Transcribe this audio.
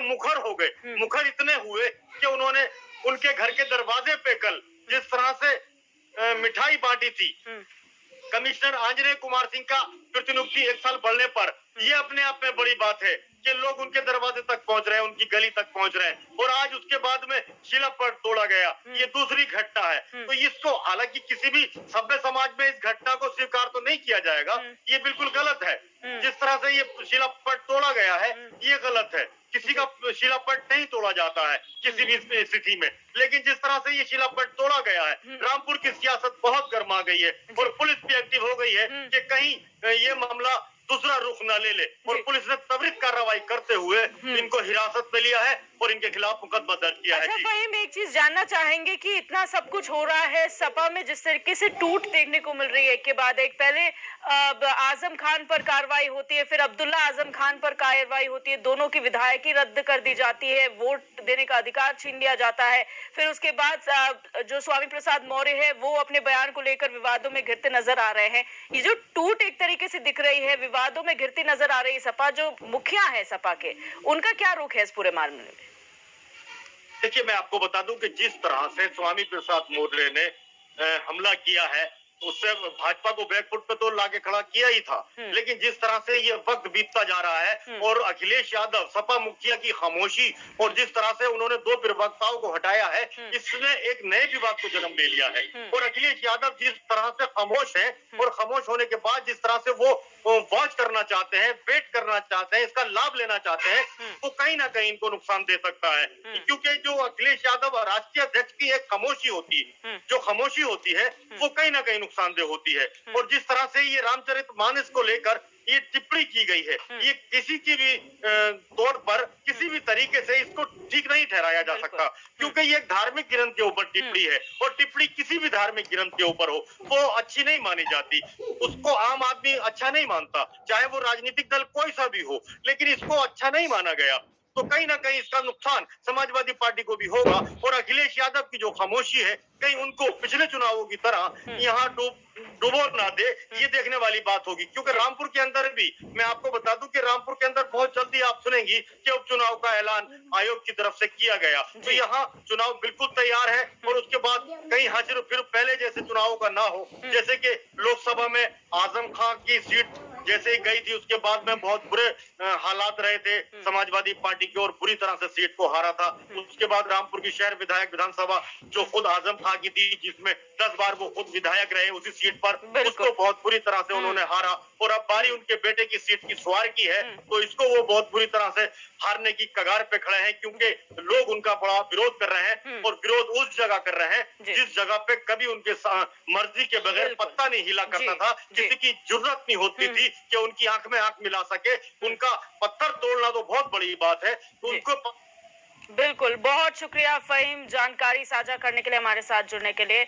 मुखर हो गए। मुखर इतने हुए कि उन्होंने उनके घर के दरवाजे पे कल जिस तरह से मिठाई बांटी थी कमिश्नर आंजनेय कुमार सिंह का प्रतिनियुक्ति 1 साल बढ़ने पर, ये अपने आप में बड़ी बात है कि लोग उनके दरवाजे तक पहुंच रहे हैं, उनकी गली तक पहुंच रहे हैं। और आज उसके बाद में शिलापट तोड़ा गया, ये दूसरी घटना है। तो इसको हालांकि किसी भी सभ्य समाज में इस घटना को स्वीकार तो नहीं किया जाएगा, ये बिल्कुल गलत है। जिस तरह से ये शिलापट तोड़ा गया है ये गलत है। किसी का शिलापट नहीं तोड़ा जाता है किसी भी स्थिति में, लेकिन जिस तरह से ये शिलापट तोड़ा गया है, रामपुर की सियासत बहुत गर्मा गई है और पुलिस भी एक्टिव हो गई है कि कहीं ये मामला दूसरा रुख न ले और पुलिस ने त्वरित कार्रवाई करते हुए इनको हिरासत में लिया है और इनके खिलाफ मुकदमा दर्ज किया है। अच्छा फ़हीम, एक चीज जानना चाहेंगे कि इतना सब कुछ हो रहा है, सपा में जिस तरीके से टूट देखने को मिल रही है, एक के बाद एक, पहले आजम खान पर कार्रवाई होती है, फिर अब्दुल्ला आजम खान पर कार्रवाई होती है, दोनों की विधायकी रद्द कर दी जाती है, वोट देने का अधिकार छीन लिया जाता है, फिर उसके बाद जो स्वामी प्रसाद मौर्य है वो अपने बयान को लेकर विवादों में घिरते नजर आ रहे हैं। ये जो टूट एक तरीके से दिख रही है, विवादों में घिरती नजर आ रही है सपा, जो मुखिया है सपा के, उनका क्या रुख है इस पूरे मामले में? देखिए, मैं आपको बता दूं कि जिस तरह से स्वामी प्रसाद मौर्य ने हमला किया है, उससे भाजपा को बैकफुट पे तो लाके खड़ा किया ही था, लेकिन जिस तरह से ये वक्त बीतता जा रहा है और अखिलेश यादव सपा मुखिया की खामोशी और जिस तरह से उन्होंने 2 प्रवक्ताओं को हटाया है, इसने एक नए विवाद को जन्म ले लिया है। और अखिलेश यादव जिस तरह से खामोश है और खामोश होने के बाद जिस तरह से वो वॉच करना चाहते हैं, वेट करना चाहते हैं, इसका लाभ लेना चाहते हैं, तो कहीं ना कहीं इनको नुकसान दे सकता है। क्योंकि जो अखिलेश यादव राष्ट्रीय अध्यक्ष की एक खामोशी होती है, जो खामोशी होती है वो कहीं ना कहीं नुकसानदेह होती है। और जिस तरह से ये रामचरितमानस को लेकर ये टिप्पणी की गई है, ये किसी की भी तौर पर किसी भी तरीके से इसको ठीक नहीं ठहराया जा सकता, क्योंकि ये एक धार्मिक ग्रंथ के ऊपर टिप्पणी है और टिप्पणी किसी भी धार्मिक ग्रंथ के ऊपर हो वो अच्छी नहीं मानी जाती। उसको आम आदमी अच्छा नहीं मानता, चाहे वो राजनीतिक दल कोई सा भी हो, लेकिन इसको अच्छा नहीं माना गया, तो कहीं ना कहीं इसका नुकसान समाजवादी पार्टी को भी होगा। और अखिलेश यादव की जो खामोशी है, कहीं उनको पिछले चुनावों की तरह यहाँ डुबो ना दे, ये देखने वाली बात होगी। क्योंकि रामपुर के अंदर भी मैं आपको बता दूं कि रामपुर के अंदर बहुत जल्दी आप सुनेंगी कि उपचुनाव का ऐलान आयोग की तरफ से किया गया, तो यहाँ चुनाव बिल्कुल तैयार है। और उसके बाद कहीं हाजिर फिर पहले जैसे चुनावों का ना हो, जैसे कि लोकसभा में आजम खान की सीट जैसे ही गई थी उसके बाद में बहुत बुरे हालात रहे थे समाजवादी पार्टी की और बुरी तरह से सीट को हारा था। उसके बाद रामपुर की शहर विधायक विधानसभा जो खुद आजम खान की थी, जिसमें 10 बार वो खुद विधायक रहे उसी सीट पर, उसको बहुत बुरी तरह से उन्होंने हारा। और अब बारी उनके बेटे की सीट की सवार की है, तो इसको वो बहुत बुरी तरह से हारने की कगार पे खड़े हैं, क्योंकि लोग उनका बड़ा विरोध कर रहे हैं और विरोध उस जगह कर रहे हैं जिस जगह पे कभी उनके मर्जी के बगैर पत्ता नहीं हिला करता था, किसी की जरूरत नहीं होती थी कि उनकी आंख में आंख मिला सके। उनका पत्थर तोड़ना तो बहुत बड़ी बात है, तो उनको बिल्कुल। बहुत शुक्रिया फ़हीम, जानकारी साझा करने के लिए, हमारे साथ जुड़ने के लिए।